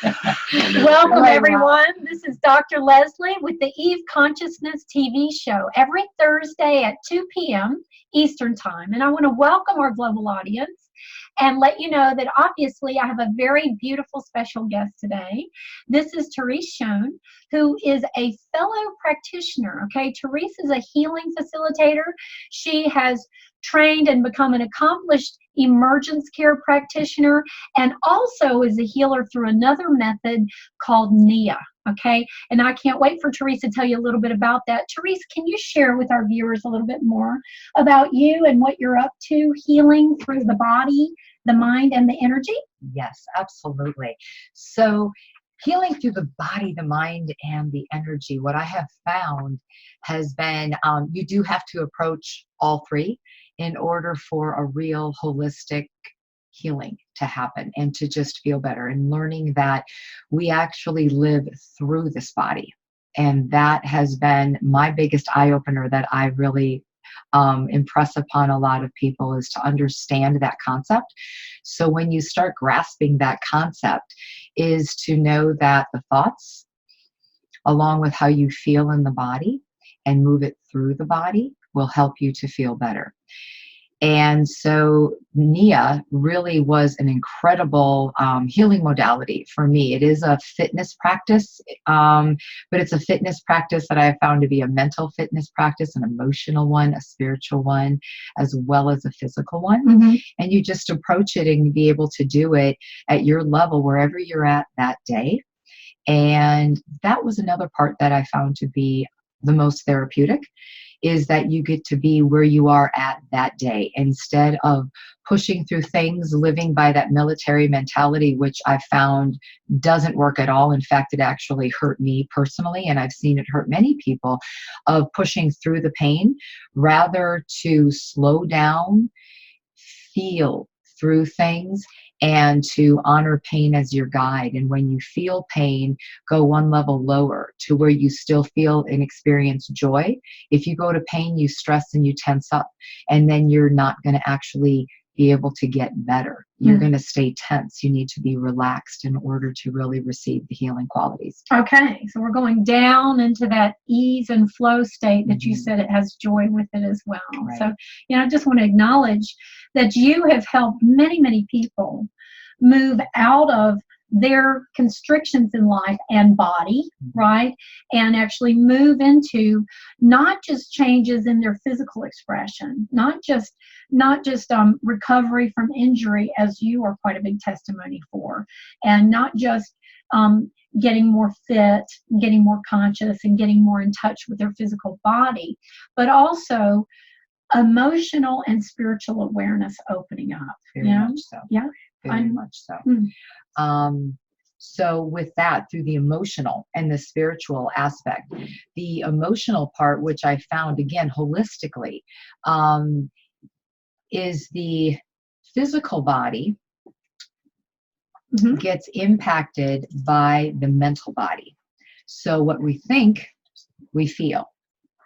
Welcome, everyone. This is Dr. Leslie with the Eve Consciousness TV show every Thursday at 2 p.m. Eastern Time. And I want to welcome our global audience and let you know that obviously I have a very beautiful special guest today. This is Therese Schoen, who is a fellow practitioner. Okay, Therese is a healing facilitator. She has trained and become an accomplished emergence care practitioner, and also is a healer through another method called NIA. Okay, and I can't wait for Therese to tell you a little bit about that. Therese, can you share with our viewers a little bit more about you and what you're up to, healing through the body, the mind, and the energy? Yes, absolutely. So healing through the body, the mind, and the energy, what I have found has been you do have to approach all three in order for a real holistic healing to happen and to just feel better, and learning that we actually live through this body. And that has been my biggest eye-opener that I really impress upon a lot of people, is to understand that concept. So when you start grasping that concept, is to know that the thoughts, along with how you feel in the body and move it through the body, will help you to feel better. And so NIA really was an incredible healing modality for me. It is a fitness practice, but it's a fitness practice that I have found to be a mental fitness practice, an emotional one, a spiritual one, as well as a physical one. Mm-hmm. And you just approach it and be able to do it at your level, wherever you're at that day. And that was another part that I found to be the most therapeutic, is that you get to be where you are at that day, instead of pushing through things, living by that military mentality, which I found doesn't work at all. In fact, it actually hurt me personally, and I've seen it hurt many people, of pushing through the pain, rather to slow down, feel through things, and to honor pain as your guide. And when you feel pain, go one level lower to where you still feel and experience joy. If you go to pain, you stress and you tense up, and then you're not going to actually be able to get better. You're going to stay tense. You need to be relaxed in order to really receive the healing qualities. Okay, so we're going down into that ease and flow state that you said it has joy with it as well. Right. So, I just want to acknowledge that you have helped many, many people move out of their constrictions in life and body, right? And actually move into not just changes in their physical expression, not just recovery from injury, as you are quite a big testimony for, and not just getting more fit, getting more conscious, and getting more in touch with their physical body, but also emotional and spiritual awareness opening up. Very much so. Yeah. Very much so. So with that, through the emotional and the spiritual aspect, the emotional part, which I found, again, holistically, is the physical body gets impacted by the mental body. So what we think, we feel,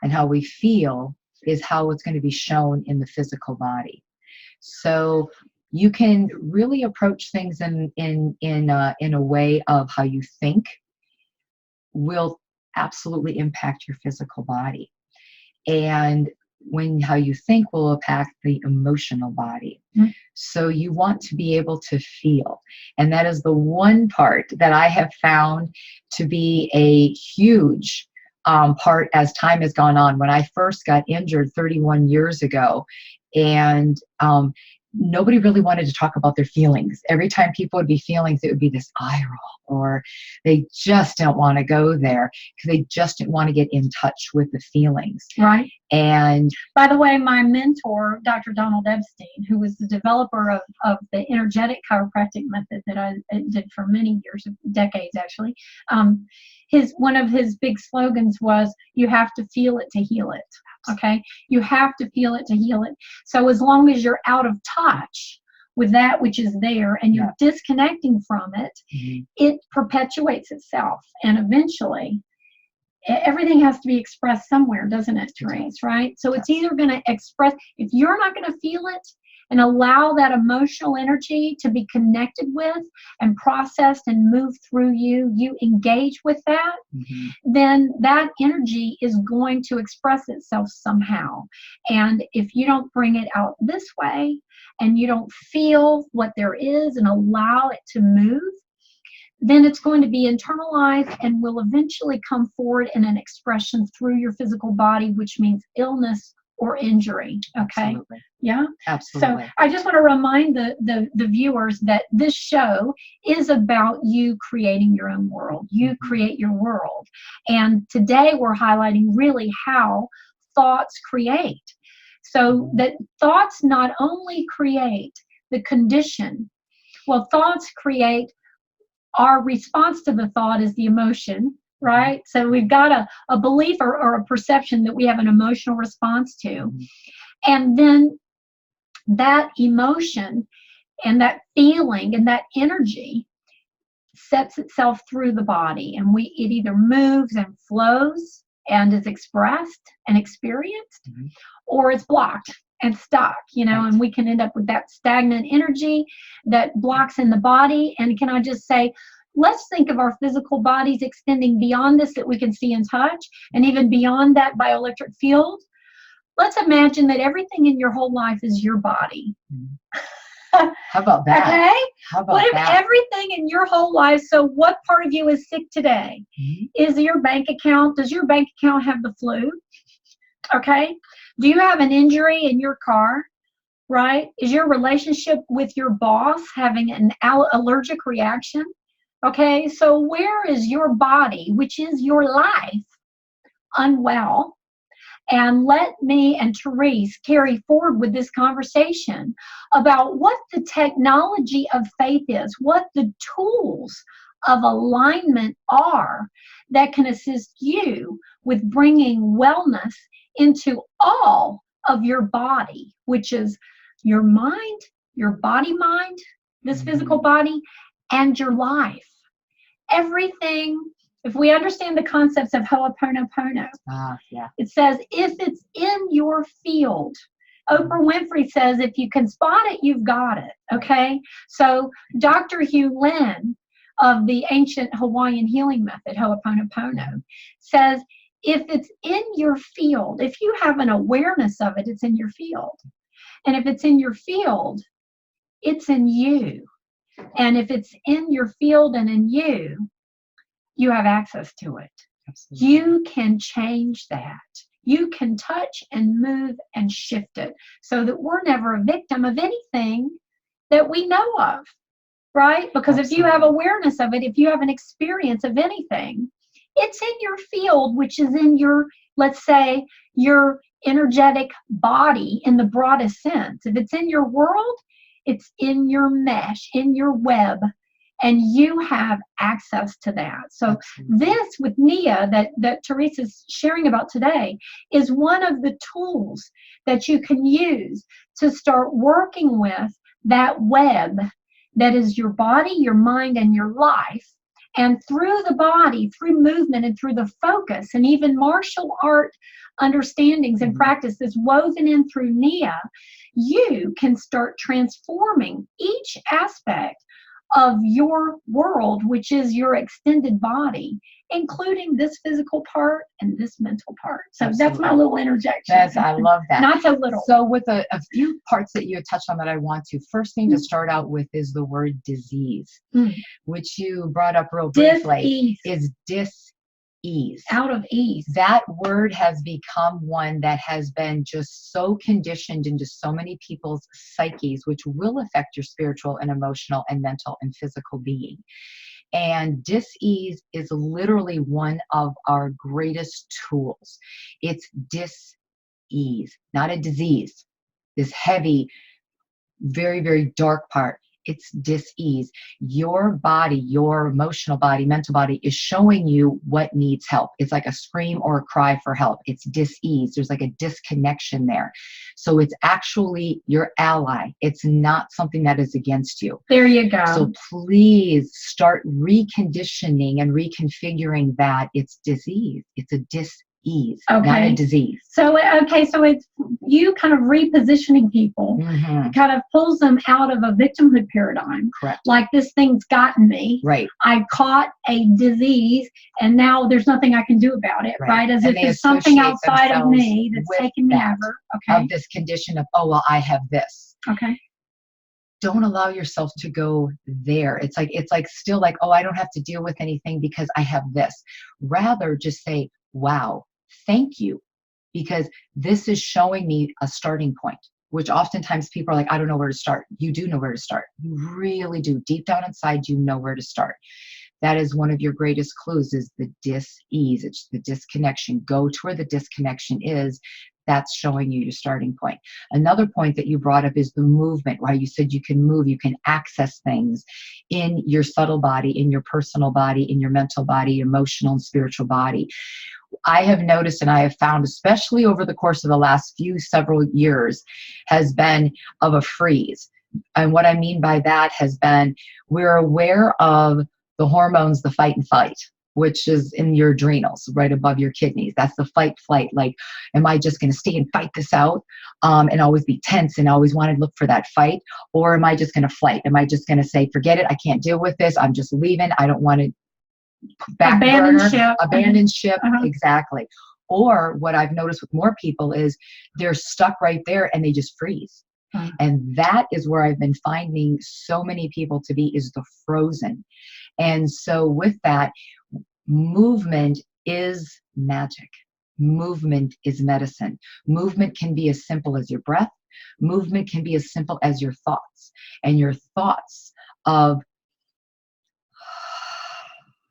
and how we feel is how it's going to be shown in the physical body. So you can really approach things in a way of how you think will absolutely impact your physical body, and how you think will impact the emotional body. So you want to be able to feel, and that is the one part that I have found to be a huge part as time has gone on. When I first got injured 31 years ago, and nobody really wanted to talk about their feelings. Every time people would be feelings, it would be this eye roll, or they just don't want to go there because they just didn't want to get in touch with the feelings. Right. And by the way, my mentor, Dr. Donald Epstein, who was the developer of the energetic chiropractic method that I did for many years, decades actually, one of his big slogans was, "You have to feel it to heal it." Okay, you have to feel it to heal it. So as long as you're out of touch with that which is there, and you're disconnecting from it, it perpetuates itself, and eventually everything has to be expressed somewhere, doesn't it, Therese? Right? So it's either going to express, if you're not going to feel it, and allow that emotional energy to be connected with and processed and move through you, you engage with that, then that energy is going to express itself somehow. And if you don't bring it out this way and you don't feel what there is and allow it to move, then it's going to be internalized and will eventually come forward in an expression through your physical body, which means illness or injury. Okay. Absolutely. Yeah. Absolutely. So I just want to remind the viewers that this show is about you creating your own world. You create your world. And today we're highlighting really how thoughts create. So that thoughts not only create the condition, well, thoughts create our response to the thought is the emotion, right? So we've got a belief or a perception that we have an emotional response to. And then that emotion and that feeling and that energy sets itself through the body. And it either moves and flows and is expressed and experienced, or it's blocked and stuck, and we can end up with that stagnant energy that blocks in the body. And can I just say, let's think of our physical bodies extending beyond this that we can see and touch, and even beyond that bioelectric field. Let's imagine that everything in your whole life is your body. How about that? Okay? How about what if that? everything in your whole life, so what part of you is sick today? Is your bank account, does your bank account have the flu? Okay? Do you have an injury in your car? Right? Is your relationship with your boss having an allergic reaction? Okay, so where is your body, which is your life, unwell? And let me and Therese carry forward with this conversation about what the technology of faith is, what the tools of alignment are that can assist you with bringing wellness into all of your body, which is your mind, your body-mind, this physical body, and your life. Everything, if we understand the concepts of Ho'oponopono, it says, if it's in your field, Oprah Winfrey says, if you can spot it, you've got it, okay? So Dr. Hugh Lin of the ancient Hawaiian healing method, Ho'oponopono, says, if it's in your field, if you have an awareness of it, it's in your field. And if it's in your field, it's in you. And if it's in your field and in you, you have access to it. Absolutely. You can change that. You can touch and move and shift it so that we're never a victim of anything that we know of, right? Because Absolutely. If you have awareness of it, if you have an experience of anything, it's in your field, which is in your, let's say, your energetic body in the broadest sense. If it's in your world, it's in your mesh, in your web, and you have access to that. So this with Nia that Therese is sharing about today is one of the tools that you can use to start working with that web that is your body, your mind, and your life. And through the body, through movement, and through the focus, and even martial art understandings and practices woven in through Nia, you can start transforming each aspect of your world, which is your extended body, including this physical part and this mental part. So Absolutely. That's my little interjection. I love that. Not so little. So with a few parts that you had touched on that I want to, first thing to start out with is the word disease, which you brought up real briefly, is dis-ease. Out of ease. That word has become one that has been just so conditioned into so many people's psyches, which will affect your spiritual and emotional and mental and physical being. And dis-ease is literally one of our greatest tools. It's dis-ease, not a disease. This heavy, very, very dark part. It's dis-ease. Your body, your emotional body, mental body is showing you what needs help. It's like a scream or a cry for help. It's dis-ease. There's like a disconnection there. So it's actually your ally. It's not something that is against you. There you go. So please start reconditioning and reconfiguring that it's disease. It's a dis-ease. ease, Okay. not a disease. So, okay, so it's you kind of repositioning people, kind of pulls them out of a victimhood paradigm. Correct. Like, this thing's gotten me. Right. I caught a disease, and now there's nothing I can do about it, right? As And if it's something outside of me that's taken me over. Okay. Of this condition of, oh, well, I have this. Okay. Don't allow yourself to go there. It's like still like, oh, I don't have to deal with anything because I have this. Rather just say, wow, thank you, because this is showing me a starting point, which oftentimes people are like, I don't know where to start. You do know where to start. You really do. Deep down inside, you know where to start. That is one of your greatest clues, is the dis-ease. It's the disconnection. Go to where the disconnection is. That's showing you your starting point. Another point that you brought up is the movement, right? You said you can move, you can access things in your subtle body, in your personal body, in your mental body, emotional and spiritual body. I have noticed, and I have found, especially over the course of the last several years, has been of a freeze. And what I mean by that has been, we're aware of the hormones, the fight and fight, which is in your adrenals, right above your kidneys. That's the fight flight. Like, am I just going to stay and fight this out and always be tense and always want to look for that fight? Or am I just going to flight? Am I just going to say, forget it, I can't deal with this, I'm just leaving, I don't want to abandon ship. Exactly. Or what I've noticed with more people is they're stuck right there and they just freeze. And that is where I've been finding so many people to be, is the frozen. And so with that, movement is magic. Movement is medicine. Movement can be as simple as your breath. Movement can be as simple as your thoughts. And your thoughts of,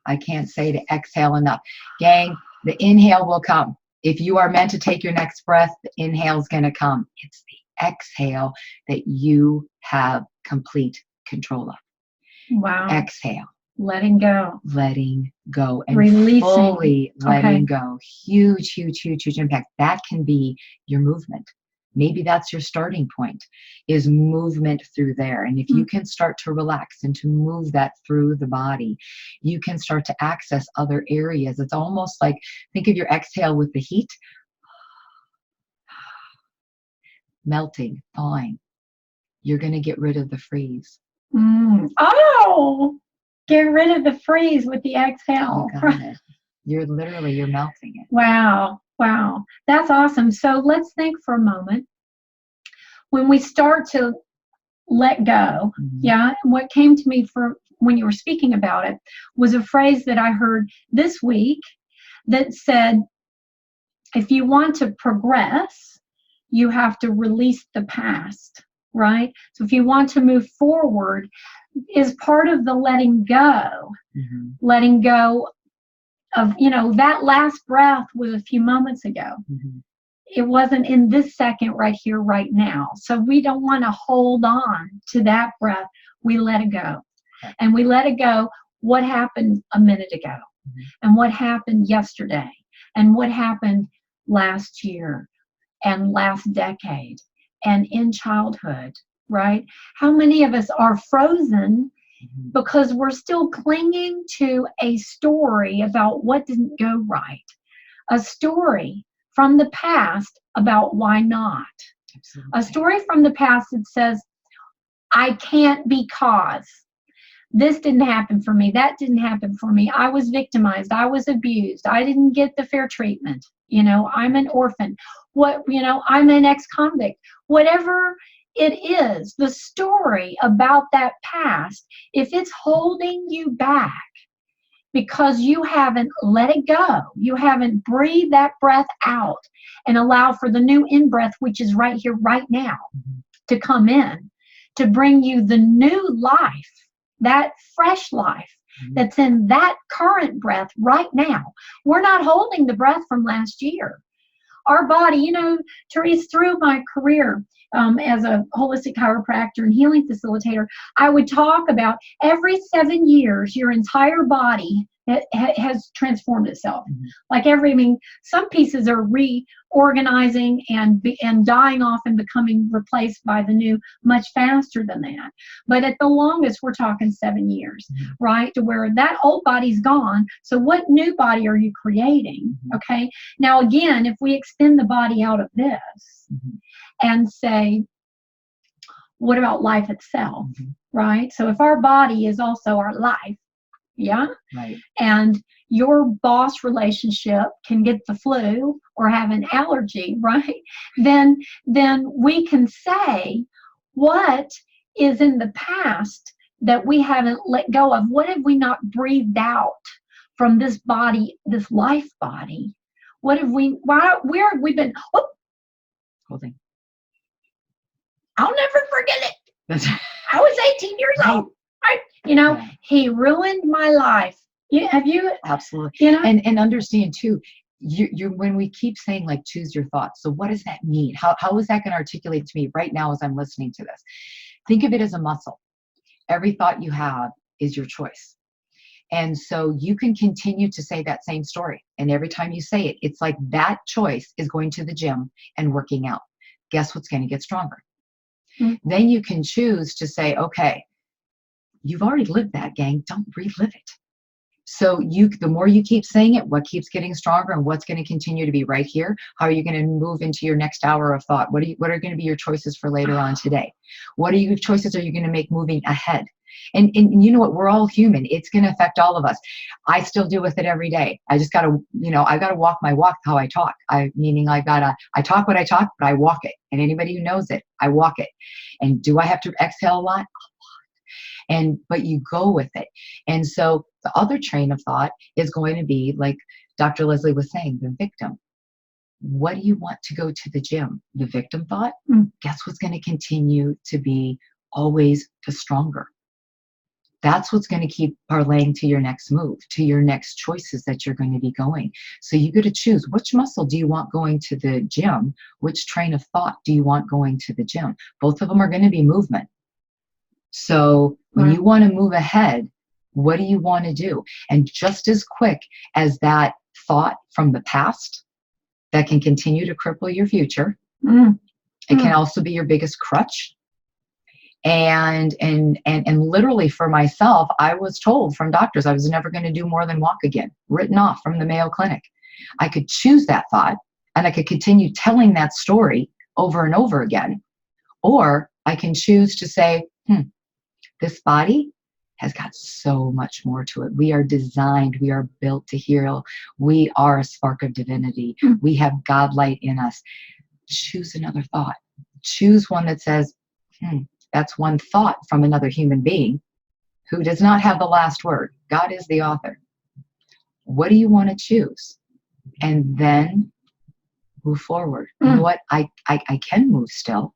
I can't say to exhale enough. Gang, the inhale will come. If you are meant to take your next breath, the inhale is going to come. It's the exhale that you have complete control of. Wow. Exhale. Letting go. Letting go. And releasing. Fully letting go. Huge, huge, huge, huge impact. That can be your movement. Maybe that's your starting point, is movement through there. And if you can start to relax and to move that through the body, you can start to access other areas. It's almost like, think of your exhale with the heat. Melting, thawing. You're going to get rid of the freeze. Oh, get rid of the freeze with the exhale. You got it. You're melting it. Wow. Wow. That's awesome. So let's think for a moment. When we start to let go, what came to me for when you were speaking about it was a phrase that I heard this week that said, if you want to progress, you have to release the past, right? So if you want to move forward, is part of the letting go of, that last breath was a few moments ago. It wasn't in this second right here, right now. So we don't want to hold on to that breath. We let it go. And we let it go. What happened a minute ago? And what happened yesterday? And what happened last year and last decade and in childhood, right? How many of us are frozen because we're still clinging to a story about what didn't go right, a story from the past about why not, a story from the past that says, I can't because this didn't happen for me, that didn't happen for me, I was victimized, I was abused, I didn't get the fair treatment, I'm an orphan, I'm an ex-convict, whatever it is, the story about that past, if it's holding you back because you haven't let it go, you haven't breathed that breath out and allow for the new in-breath, which is right here, right now, to come in, to bring you the new life, that fresh life that's in that current breath right now. We're not holding the breath from last year. Our body, Therese, through my career as a holistic chiropractor and healing facilitator, I would talk about every 7 years, your entire body has transformed itself. Mhm. Like I mean, some pieces are reorganizing and dying off and becoming replaced by the new much faster than that. But at the longest, we're talking 7 years, right? To where that old body's gone. So what new body are you creating? Okay. Now, again, if we extend the body out of this and say, what about life itself, right? So if our body is also our life, yeah. Right. And your boss relationship can get the flu or have an allergy, right? Then we can say, what is in the past that we haven't let go of? What have we not breathed out from this body, this life body? What have we, where have we been? Oh, Holding. I'll never forget it. That's I was 18 years old. He ruined my life. Have you? Absolutely. And understand too, you when we keep saying like choose your thoughts. So what does that mean? How is that going to articulate to me right now as I'm listening to this? Think of it as a muscle. Every thought you have is your choice. And so you can continue to say that same story. And every time you say it, it's like that choice is going to the gym and working out. Guess what's going to get stronger? Then you can choose to say, okay, you've already lived that, gang. Don't relive it. So the more you keep saying it, what keeps getting stronger and what's going to continue to be right here? How are you going to move into your next hour of thought? What are going to be your choices for later on today? What choices are you going to make moving ahead? And you know what? We're all human. It's going to affect all of us. I still deal with it every day. I just got to, I got to walk my walk how I talk. Meaning I talk what I talk, but I walk it. And anybody who knows it, I walk it. And do I have to exhale a lot? But you go with it. And so the other train of thought is going to be like Dr. Leslie was saying, the victim. What do you want to go to the gym? The victim thought? Guess what's going to continue to be always the stronger. That's what's going to keep parlaying to your next move, to your next choices that you're going to be going. So you got to choose, which muscle do you want going to the gym? Which train of thought do you want going to the gym? Both of them are going to be movement. So when you want to move ahead, what do you want to do? And just as quick as that thought from the past that can continue to cripple your future, it can also be your biggest crutch. And literally for myself, I was told from doctors I was never going to do more than walk again, written off from the Mayo Clinic. I could choose that thought and I could continue telling that story over and over again. Or I can choose to say, this body has got so much more to it. We are designed, we are built to heal. We are a spark of divinity. We have God light in us. Choose another thought. Choose one that says, that's one thought from another human being who does not have the last word. God is the author. What do you want to choose? And then move forward. You know what? I can move still.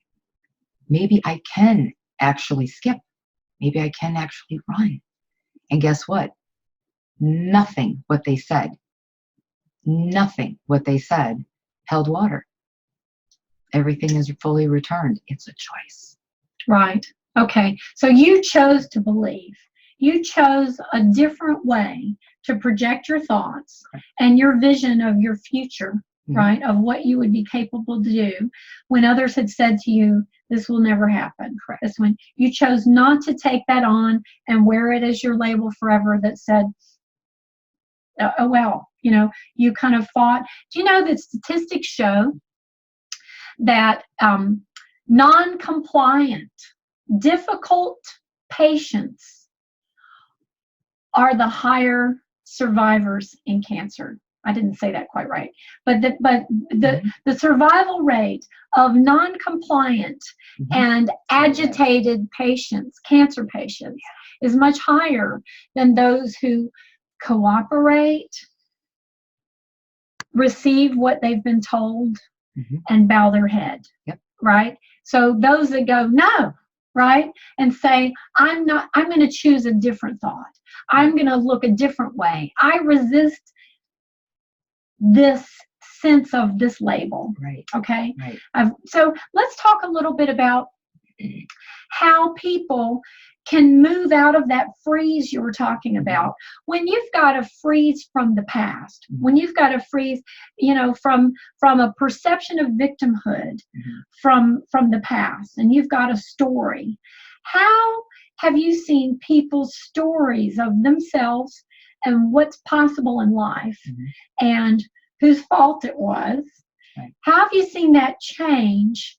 Maybe I can actually skip. Maybe I can actually run. And guess what? Nothing what they said held water. Everything is fully returned. It's a choice. Right. Okay. So you chose to believe. You chose a different way to project your thoughts and your vision of your future, right? Of what you would be capable to do when others had said to you, this will never happen. This one, you chose not to take that on and wear it as your label forever that said, oh, well, you kind of fought. Do you know that statistics show that non-compliant, difficult patients are the higher survivors in cancer? I didn't say that quite right, but the survival rate of non-compliant and agitated patients, cancer patients, is much higher than those who cooperate, receive what they've been told, and bow their head. Right? So those that go, no, right? And say, I'm going to choose a different thought. I'm going to look a different way. I resist this sense of this label. Right. Okay. Right. So let's talk a little bit about how people can move out of that freeze you were talking about. When you've got to freeze from the past, when you've got to freeze, from a perception of victimhood from the past, and you've got a story, how have you seen people's stories of themselves and what's possible in life and whose fault it was? Right. How have you seen that change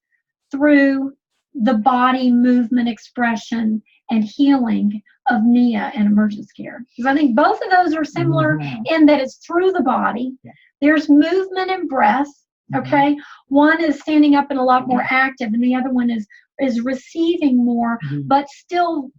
through the body movement expression and healing of NIA and emergency care? Because I think both of those are similar in that it's through the body. Yeah. There's movement and breath. Okay. One is standing up and a lot more active, and the other one is receiving more, but still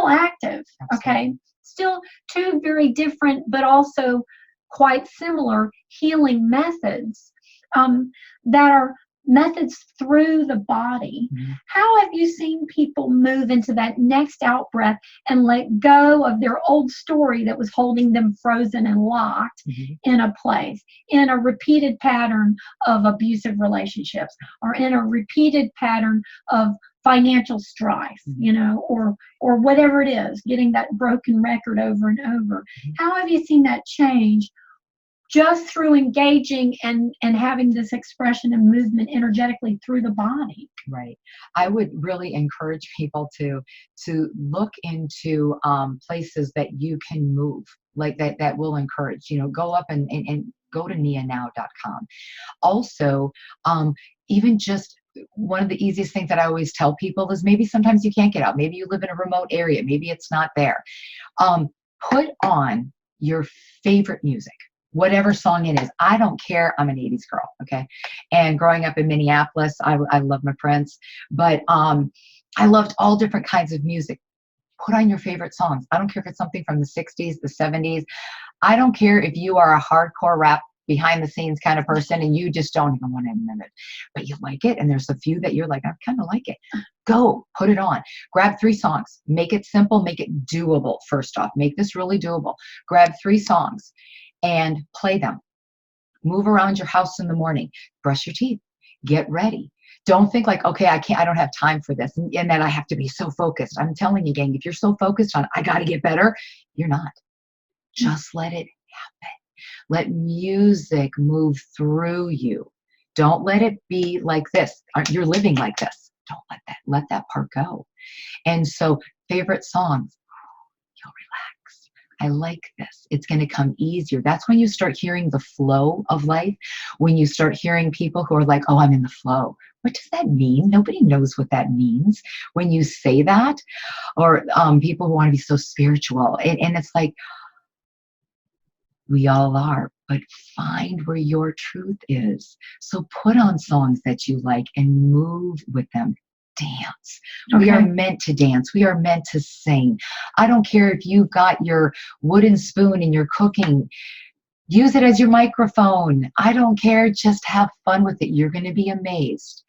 active. Okay. Still two very different, but also quite similar healing methods that are methods through the body. How have you seen people move into that next out breath and let go of their old story that was holding them frozen and locked in a place, in a repeated pattern of abusive relationships, or in a repeated pattern of financial strife, or whatever it is, getting that broken record over and over? How have you seen that change just through engaging and having this expression and movement energetically through the body? Right. I would really encourage people to look into places that you can move, like that will encourage, go up and go to nianow.com. Also, even just one of the easiest things that I always tell people is maybe sometimes you can't get out. Maybe you live in a remote area. Maybe it's not there. Put on your favorite music. Whatever song it is. I don't care. I'm an 80s girl, okay? And growing up in Minneapolis, I love my Prince, but I loved all different kinds of music. Put on your favorite songs. I don't care if it's something from the 60s, the 70s. I don't care if you are a hardcore rap behind the scenes kind of person and you just don't even want to admit it, but you like it, and there's a few that you're like, I kind of like it. Go, put it on. Grab 3 songs. Make it simple. Make it doable. First off, make this really doable. Grab 3 songs and play them. Move around your house in the morning. Brush your teeth. Get ready. Don't think like, okay, I don't have time for this, and then I have to be so focused. I'm telling you, gang, if you're so focused on, I got to get better, you're not. Just let it happen. Let music move through you. Don't let it be like this. You're living like this. Don't let that part go. And so, favorite songs, you'll relax. I like this. It's going to come easier. That's when you start hearing the flow of life. When you start hearing people who are like, oh, I'm in the flow. What does that mean? Nobody knows what that means when you say that. Or people who want to be so spiritual. And it's like, we all are, but find where your truth is. So put on songs that you like and move with them. Dance. Okay. We are meant to dance. We are meant to sing. I don't care if you got your wooden spoon and you're cooking. Use it as your microphone. I don't care. Just have fun with it. You're going to be amazed.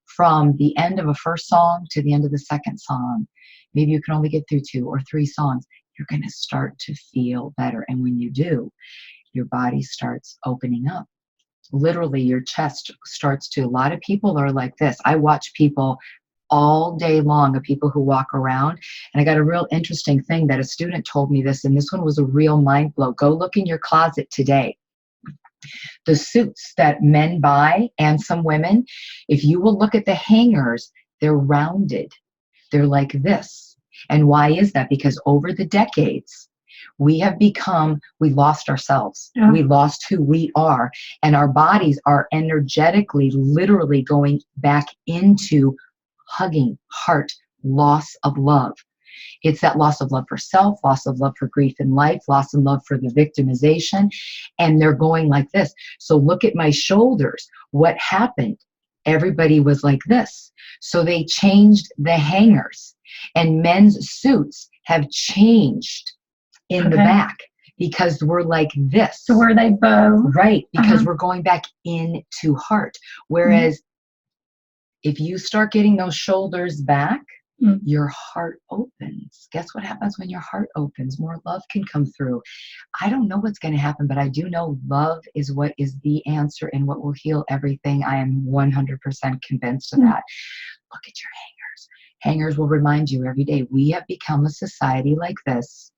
From the end of a first song to the end of the second song, maybe you can only get through 2 or 3 songs. You're going to start to feel better. And when you do, your body starts opening up. Literally, your chest starts to, a lot of people are like this. I watch people all day long, of people who walk around. And I got a real interesting thing that a student told me this, and this one was a real mind blow. Go look in your closet today. The suits that men buy, and some women, if you will look at the hangers, they're rounded. They're like this. And why is that? Because over the decades, we lost ourselves. Yeah. We lost who we are. And our bodies are energetically, literally going back into hugging, heart, loss of love. It's that loss of love for self, loss of love for grief in life, loss of love for the victimization. And they're going like this. So look at my shoulders. What happened? Everybody was like this. So they changed the hangers. And men's suits have changed in the back because we're like this. So where they bow. Right, because we're going back into heart. Whereas if you start getting those shoulders back, your heart opens. Guess what happens when your heart opens? More love can come through. I don't know what's going to happen, but I do know love is what is the answer and what will heal everything. I am 100% convinced of that. Look at your hangers. Hangers will remind you every day, we have become a society like this,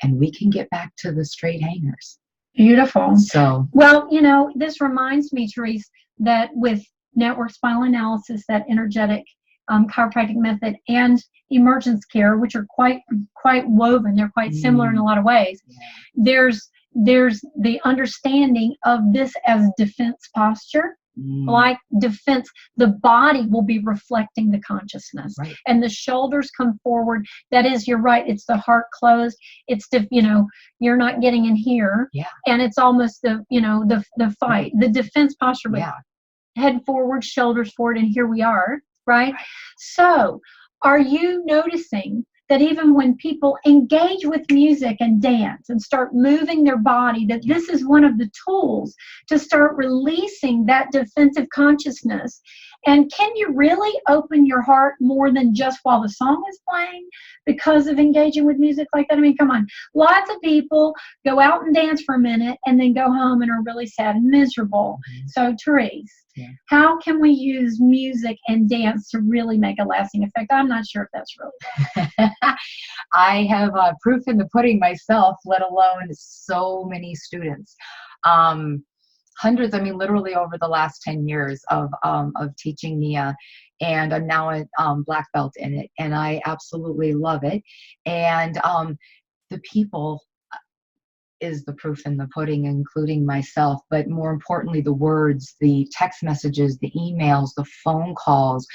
and we can get back to the straight hangers. Beautiful. So, well, this reminds me, Therese, that with network spinal analysis, that energetic chiropractic method, and emergence care, which are quite woven, they're quite similar in a lot of ways. Yeah. There's the understanding of this as defense posture. Like defense, the body will be reflecting the consciousness, right, and the shoulders come forward. That is, you're right, it's the heart closed. It's you're not getting in here. Yeah. And it's almost the fight, the defense posture. Yeah. Head forward, shoulders forward, and here we are, right? So are you noticing that even when people engage with music and dance and start moving their body, that this is one of the tools to start releasing that defensive consciousness? And can you really open your heart more than just while the song is playing because of engaging with music like that? I mean, come on. Lots of people go out and dance for a minute and then go home and are really sad and miserable. So, Therese, how can we use music and dance to really make a lasting effect? I'm not sure if that's really I have proof in the pudding myself, let alone so many students. Hundreds, I mean, literally over the last 10 years of teaching Nia, and I'm now a black belt in it, and I absolutely love it. And the people is the proof in the pudding, including myself, but more importantly, the words, the text messages, the emails, the phone calls,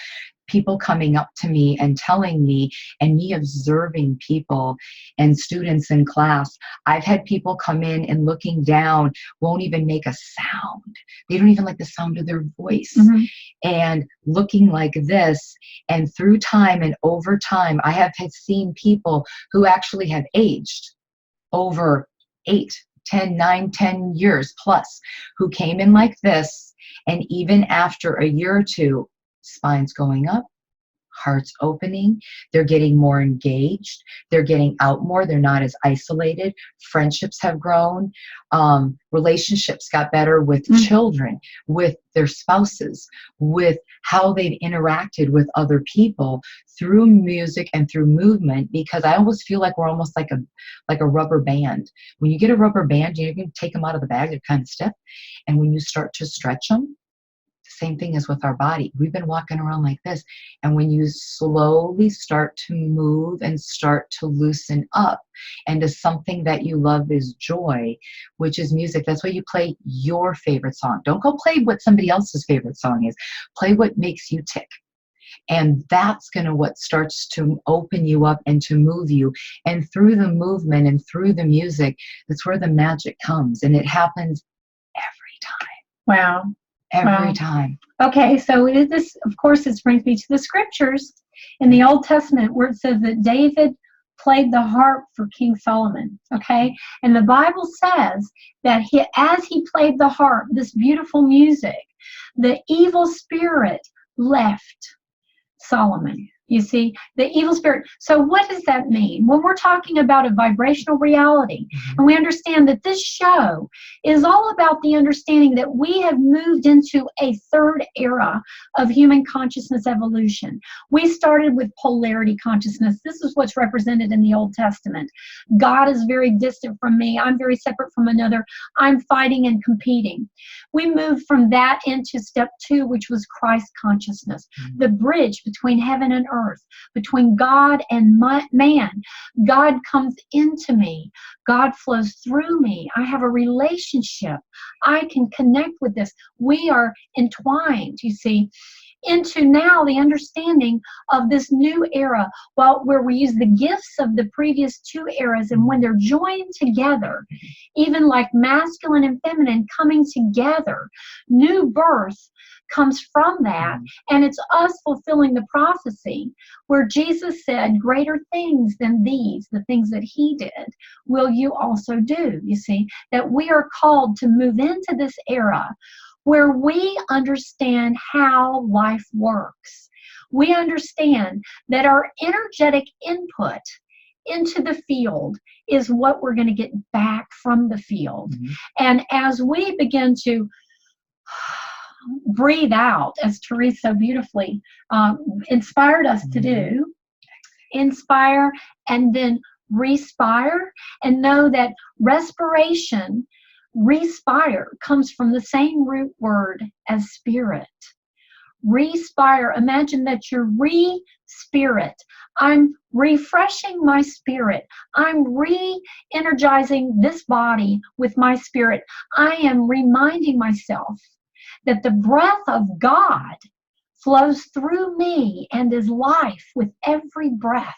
people coming up to me and telling me, and me observing people and students in class. I've had people come in and looking down, won't even make a sound. They don't even like the sound of their voice. And looking like this, and through time and over time, I have seen people who actually have aged over 8, 10, 9, 10 years plus, who came in like this, and even after a year or two, spine's going up, heart's opening, they're getting more engaged, they're getting out more, they're not as isolated, friendships have grown, relationships got better with children, with their spouses, with how they've interacted with other people through music and through movement, because I almost feel like we're almost like a rubber band. When you get a rubber band, you can take them out of the bag, they're kind of stiff, and when you start to stretch them, same thing as with our body. We've been walking around like this, and when you slowly start to move and start to loosen up into something that you love is joy, which is music. That's why you play your favorite song. Don't go play what somebody else's favorite song is. Play what makes you tick. And that's what starts to open you up and to move you. And through the movement and through the music, that's where the magic comes. And it happens every time. Wow. Every time. Okay, so this, of course, this brings me to the scriptures in the Old Testament where it says that David played the harp for King Solomon, okay? And the Bible says that as he played the harp, this beautiful music, the evil spirit left Solomon. You see, the evil spirit. So what does that mean? When we're talking about a vibrational reality, and we understand that this show is all about the understanding that we have moved into a third era of human consciousness evolution. We started with polarity consciousness. This is what's represented in the Old Testament. God is very distant from me. I'm very separate from another. I'm fighting and competing. We moved from that into step 2, which was Christ consciousness, the bridge between heaven and earth, between God and man. God comes into me. God flows through me. I have a relationship. I can connect with this. We are entwined, you see, into now the understanding of this new era, where we use the gifts of the previous 2 eras, and when they're joined together, even like masculine and feminine coming together, new birth comes from that, and it's us fulfilling the prophecy where Jesus said, greater things than these, the things that he did, will you also do. You see, that we are called to move into this era where we understand how life works. We understand that our energetic input into the field is what we're going to get back from the field. And as we begin to breathe out, as Therese so beautifully inspired us to do. Inspire and then respire, and know that respiration, respire, comes from the same root word as spirit. Respire, imagine that you're re-spirit. I'm refreshing my spirit. I'm re-energizing this body with my spirit. I am reminding myself that the breath of God flows through me and is life with every breath,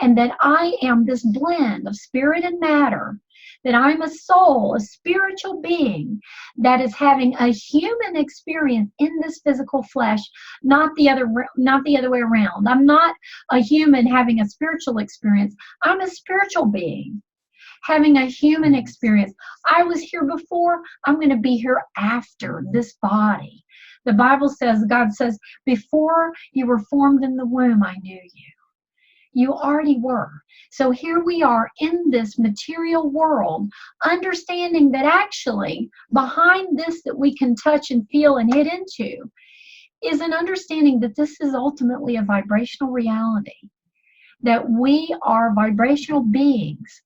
and that I am this blend of spirit and matter, that I'm a soul, a spiritual being that is having a human experience in this physical flesh, not the other way around. I'm not a human having a spiritual experience. I'm a spiritual being having a human experience. I was here before, I'm going to be here after this body. The Bible says, God says, before you were formed in the womb, I knew you. You already were. So here we are in this material world, understanding that actually behind this that we can touch and feel and hit into is an understanding that this is ultimately a vibrational reality, that we are vibrational beings,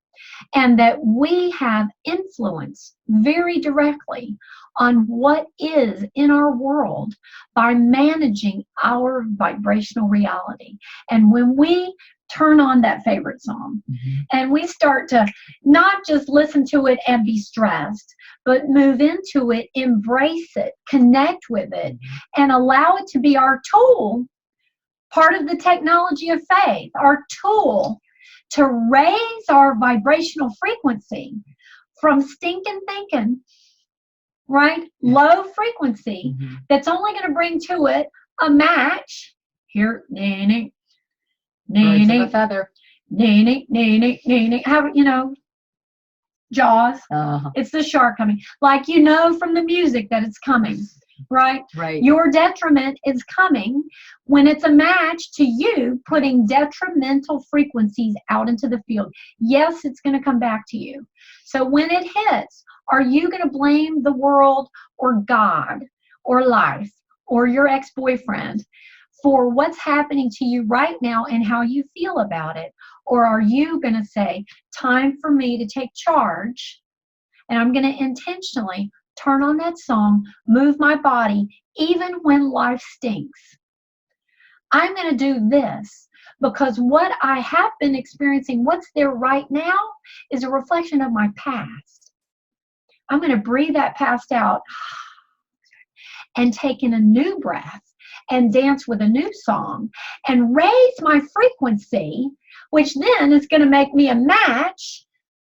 and that we have influence very directly on what is in our world by managing our vibrational reality. And when we turn on that favorite song and we start to not just listen to it and be stressed, but move into it, embrace it, connect with it, and allow it to be our tool, part of the technology of faith, our tool to raise our vibrational frequency from stinking thinking, right? Low frequency, that's only going to bring to it a match. Here, nanny, nanny, feather, nanny, nanny, nanny. How, Jaws. It's the shark coming. Like, from the music that it's coming. Right? Right. Your detriment is coming when it's a match to you putting detrimental frequencies out into the field. Yes, it's going to come back to you. So when it hits, are you going to blame the world or God or life or your ex-boyfriend for what's happening to you right now and how you feel about it? Or are you going to say, time for me to take charge, and I'm going to intentionally turn on that song, move my body, even when life stinks. I'm going to do this because what I have been experiencing, what's there right now, is a reflection of my past. I'm going to breathe that past out and take in a new breath and dance with a new song and raise my frequency, which then is going to make me a match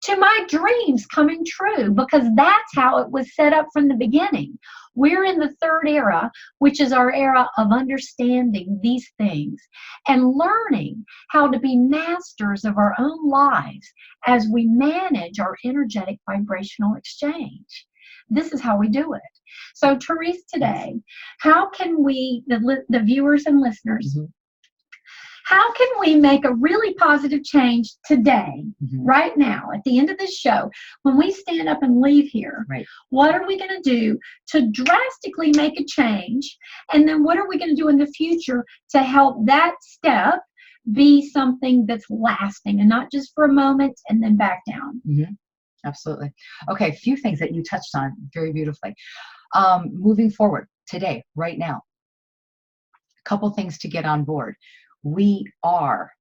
to my dreams coming true, because that's how it was set up from the beginning. We're in the third era, which is our era of understanding these things and learning how to be masters of our own lives as we manage our energetic vibrational exchange. This is how we do it. So, Therese, today, how can we, the viewers and listeners, how can we make a really positive change today, right now, at the end of this show, when we stand up and leave here? Right. What are we going to do to drastically make a change? And then what are we going to do in the future to help that step be something that's lasting and not just for a moment and then back down? Absolutely. Okay, a few things that you touched on very beautifully. Moving forward today, right now, a couple things to get on board. We are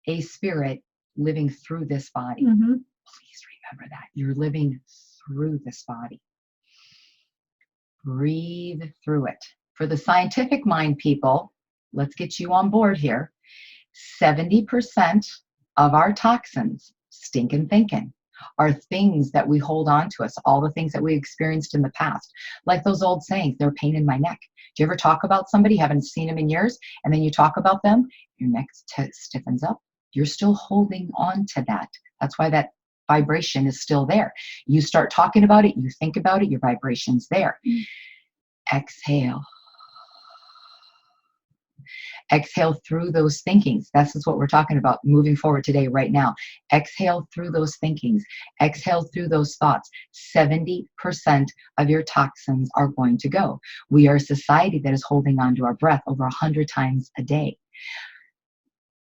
a spirit living through this body. Please remember that. You're living through this body. Breathe through it. For the scientific mind people, let's get you on board here. 70% of our toxins, stinking thinking, are things that we hold on to us, all the things that we experienced in the past. Like those old sayings, they're a pain in my neck. Do you ever talk about somebody, haven't seen them in years, and then you talk about them, your neck stiffens up? You're still holding on to that. That's why that vibration is still there. You start talking about it, you think about it, your vibration's there. Exhale. Exhale through those thinkings. This is what we're talking about moving forward today, right now. Exhale through those thinkings. Exhale through those thoughts. 70% of your toxins are going to go. We are a society that is holding on to our breath over 100 times a day.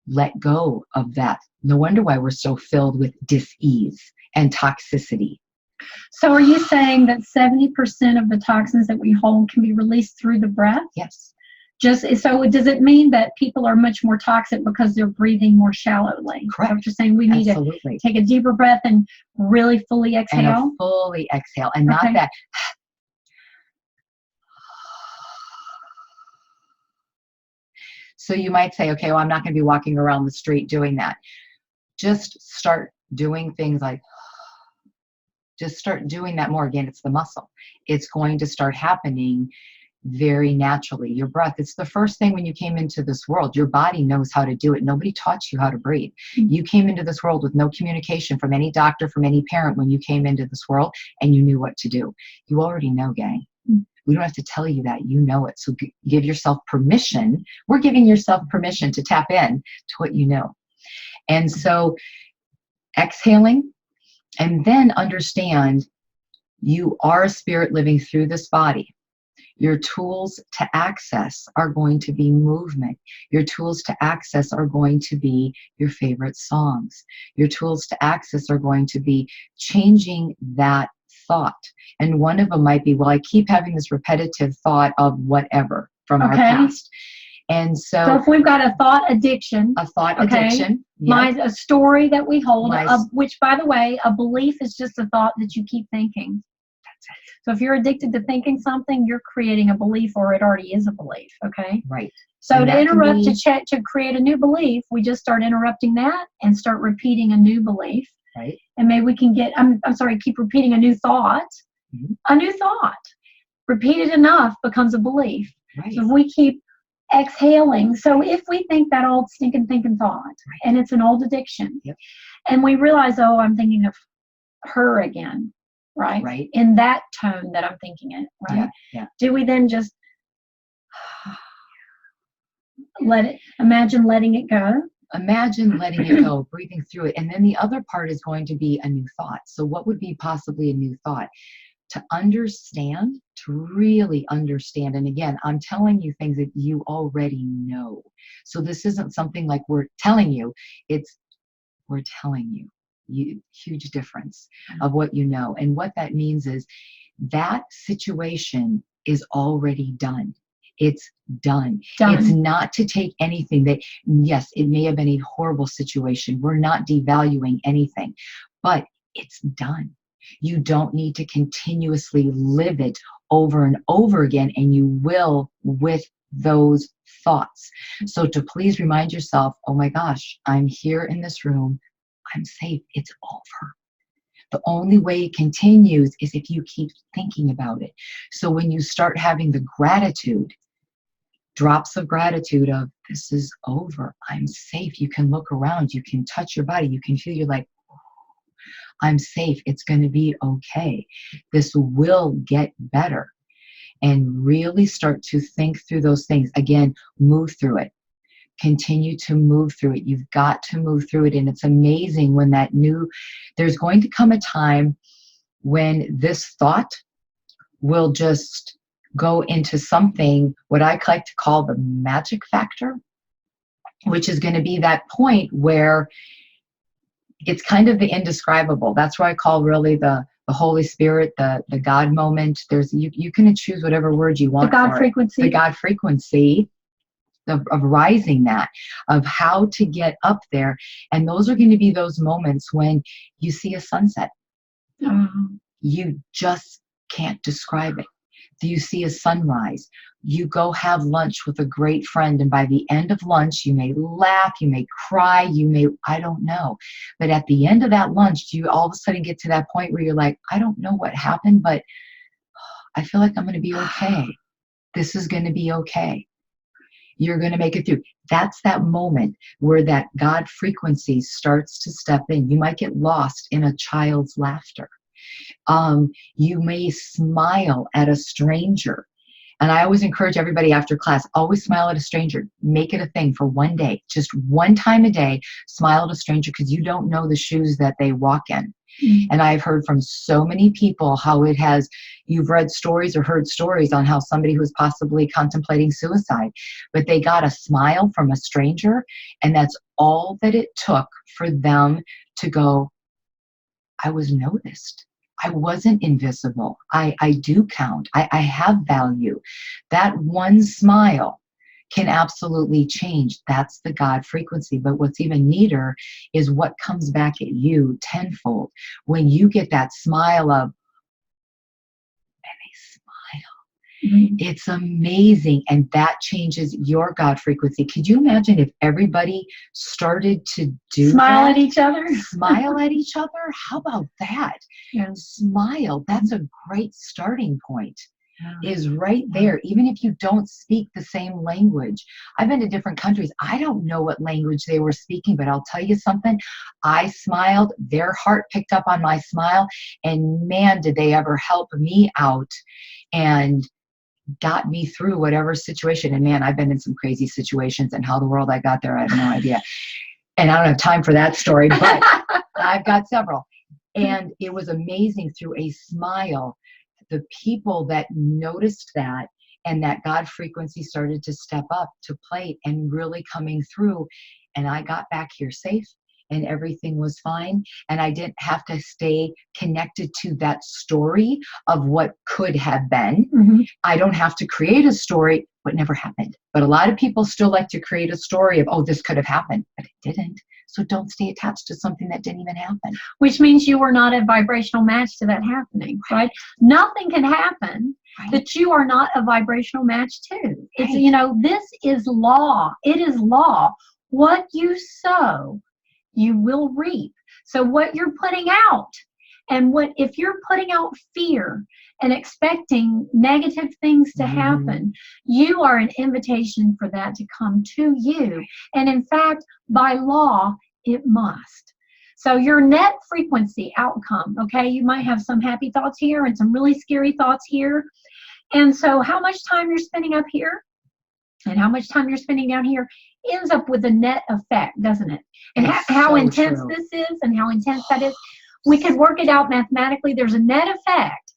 Let go of that. No wonder why we're so filled with dis-ease and toxicity. So are you saying that 70% of the toxins that we hold can be released through the breath? Yes. Just so does it mean that people are much more toxic because they're breathing more shallowly? Correct. So you're saying we need Absolutely. to take a deeper breath and really fully exhale? And fully exhale. And not that. So you might say, okay, well, I'm not going to be walking around the street doing that. Just start doing things like, just start doing that more. Again, it's the muscle. It's going to start happening very naturally. Your breath, it's the first thing when you came into this world. Your body knows how to do it. Nobody taught you how to breathe. You came into this world with no communication from any doctor, from any parent when you came into this world, and you knew what to do. You already know, gang. We don't have to tell you that. You know it. So give yourself permission. We're giving yourself permission to tap in to what you know. And so exhaling, and then understand you are a spirit living through this body. Your tools to access are going to be movement. Your tools to access are going to be your favorite songs. Your tools to access are going to be changing that thought. And one of them might be, well, I keep having this repetitive thought of whatever from our past. And so if we've got a thought addiction. A thought addiction. Mine's a story that we hold, which, by the way, a belief is just a thought that you keep thinking. So if you're addicted to thinking something, you're creating a belief, or it already is a belief, okay? Right. So to interrupt, to create a new belief, we just start interrupting that and start repeating a new belief. Right. And maybe we can get, keep repeating a new thought. Mm-hmm. A new thought. Repeated enough becomes a belief. Right. So if we keep exhaling, so if we think that old stinking thinking thought, and it's an old addiction, and we realize, oh, I'm thinking of her again. Right. In that tone that I'm thinking it, right? Yeah. Do we then just imagine letting it go? Imagine letting it go, breathing through it. And then the other part is going to be a new thought. So what would be possibly a new thought? To understand, to really understand. And again, I'm telling you things that you already know. So this isn't something like we're telling you, it's we're telling you. Huge difference of what you know. And what that means is that situation is already done. It's done. It's not to take anything that, yes, it may have been a horrible situation. We're not devaluing anything, but it's done. You don't need to continuously live it over and over again, and you will with those thoughts. So to please remind yourself, oh my gosh, I'm here in this room. I'm safe. It's over. The only way it continues is if you keep thinking about it. So when you start having the gratitude, drops of gratitude of this is over. I'm safe. You can look around. You can touch your body. You can feel you're like, I'm safe. It's going to be okay. This will get better. And really start to think through those things. Again, move through it. Continue to move through it. You've got to move through it. And it's amazing when there's going to come a time when this thought will just go into something, what I like to call the magic factor, which is going to be that point where it's kind of the indescribable. That's why I call really the Holy Spirit, the God moment. You can choose whatever word you want. The God frequency. The God frequency. Of rising that, of how to get up there. And those are going to be those moments when you see a sunset. You just can't describe it. You see a sunrise. You go have lunch with a great friend, and by the end of lunch, you may laugh, you may cry, I don't know. But at the end of that lunch, you all of a sudden get to that point where you're like, I don't know what happened, but I feel like I'm going to be okay. This is going to be okay. You're going to make it through. That's that moment where that God frequency starts to step in. You might get lost in a child's laughter. You may smile at a stranger. And I always encourage everybody after class, always smile at a stranger. Make it a thing for one day, just one time a day, smile at a stranger, because you don't know the shoes that they walk in. And I've heard from so many people how it has, you've read stories or heard stories on how somebody who's possibly contemplating suicide, but they got a smile from a stranger, and that's all that it took for them to go, I was noticed. I wasn't invisible. I do count. I have value. That one smile can absolutely change. That's the God frequency. But what's even neater is what comes back at you tenfold when you get that smile of, and they smile. It's amazing. And that changes your God frequency. Could you imagine if everybody started to do Smile that? at each other? Smile at each other? How about that? Yeah. Smile. That's a great starting point. Is right there. Even if you don't speak the same language. I've been to different countries. I don't know what language they were speaking, but I'll tell you something. I smiled. Their heart picked up on my smile. And man, did they ever help me out and got me through whatever situation. And man, I've been in some crazy situations, and how the world I got there, I have no idea. And I don't have time for that story, but I've got several. And it was amazing through a smile. The people that noticed that and that God frequency started to step up to plate and really coming through. And I got back here safe and everything was fine. And I didn't have to stay connected to that story of what could have been. I don't have to create a story, what never happened. But a lot of people still like to create a story of, oh, this could have happened, but it didn't. So don't stay attached to something that didn't even happen. Which means you were not a vibrational match to that happening, right? Nothing can happen that you are not a vibrational match to. It's, you know, this is law. It is law. What you sow, you will reap. So what you're putting out, and what if you're putting out fear and expecting negative things to happen, you are an invitation for that to come to you. And in fact, by law, it must. So your net frequency outcome, okay, you might have some happy thoughts here and some really scary thoughts here. And so how much time you're spending up here and how much time you're spending down here ends up with a net effect, doesn't it? And how so intense true. this is and how intense that is. We could work it out mathematically. There's a net effect.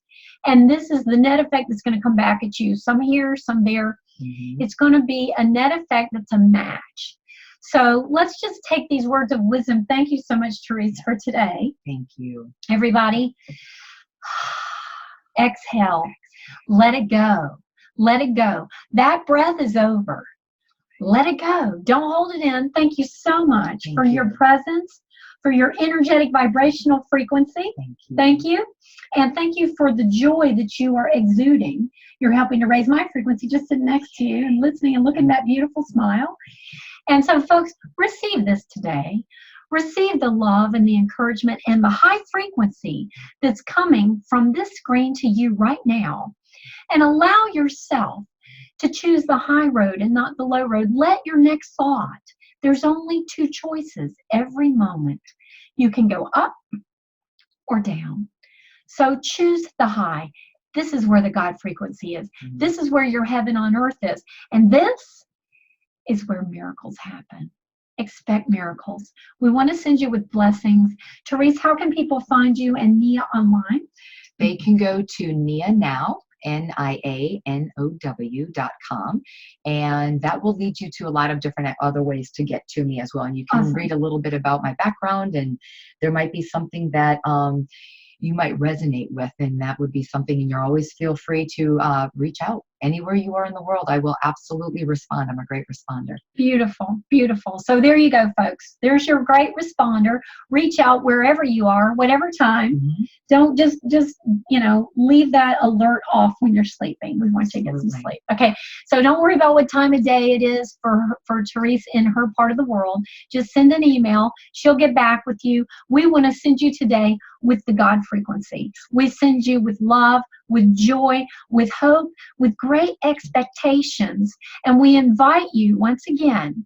And this is the net effect that's going to come back at you. Some here, some there. It's going to be a net effect that's a match. So let's just take these words of wisdom. Thank you so much, Therese, for today. Thank you. Everybody, exhale. Let it go. Let it go. That breath is over. Let it go. Don't hold it in. Thank you so much for your presence, for your energetic vibrational frequency. Thank you. Thank you. And thank you for the joy that you are exuding. You're helping to raise my frequency just sitting next to you and listening and looking at that beautiful smile. And so, folks, receive this today. Receive the love and the encouragement and the high frequency that's coming from this screen to you right now. And allow yourself to choose the high road and not the low road. Let your next thought, there's only two choices every moment. You can go up or down. So choose the high. This is where the God frequency is. This is where your heaven on earth is. And this is where miracles happen. Expect miracles. We want to send you with blessings. Therese, how can people find you and Nia online? They can go to Nia Now, NIANOW.com, and that will lead you to a lot of different other ways to get to me as well. And you can read a little bit about my background, and there might be something that you might resonate with, and that would be something, and you're always feel free to reach out anywhere you are in the world. I will absolutely respond. I'm a great responder. Beautiful, beautiful. So there you go, folks. There's your great responder. Reach out wherever you are, whatever time. Don't just leave that alert off when you're sleeping. We want you to get some sleep. Okay, so don't worry about what time of day it is for Therese in her part of the world. Just send an email. She'll get back with you. We want to send you today with the God frequency. We send you with love, with joy, with hope, with great expectations. And we invite you once again,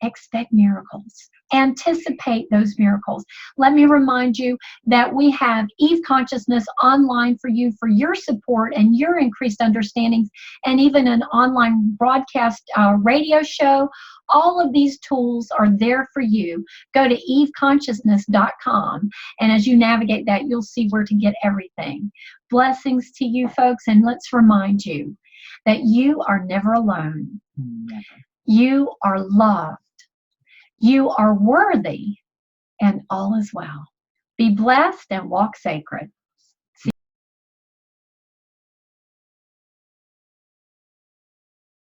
expect miracles. Anticipate those miracles. Let me remind you that we have Eve Consciousness online for you for your support and your increased understandings, and even an online broadcast radio show. All of these tools are there for you. Go to eveconsciousness.com, and as you navigate that, you'll see where to get everything. Blessings to you folks, and let's remind you that you are never alone. Never. You are loved. You are worthy, and all is well. Be blessed and walk sacred.